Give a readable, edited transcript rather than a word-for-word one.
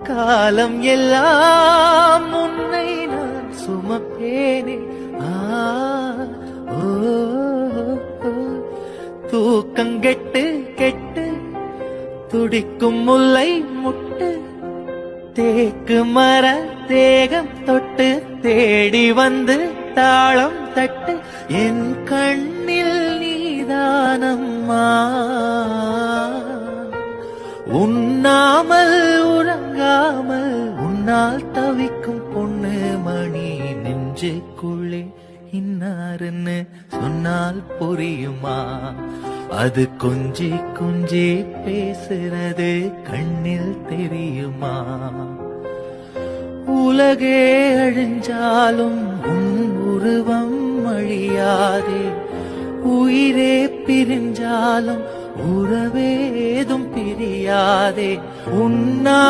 காலம் எல்லாம் உன்னை நான் சுமப்பேனே. ஓ தூக்கங்கெட்டு கெட்டு துடிக்கும் முல்லை முட்டு தேக்கு மர தேகம் தொட்டு தேடி வந்து தாளம் தட்டு என் கண்ணில் நீதானம்மா. உண்ணாமல் உறங்காமல் உன்னால் தவிக்கும் பொண்ணு மணி நெஞ்சுக்குள்ளே இன்னாருன்னு சொன்னால் புரியுமா? அது கொஞ்சி கொஞ்சி பேசுறது கண்ணில் தெரியுமா? உலகே அழிஞ்சாலும் உன் உருவம் அழியாதே, உயிரே பிரிஞ்சாலும் உறவேதும் பிரியாதே. உன்னா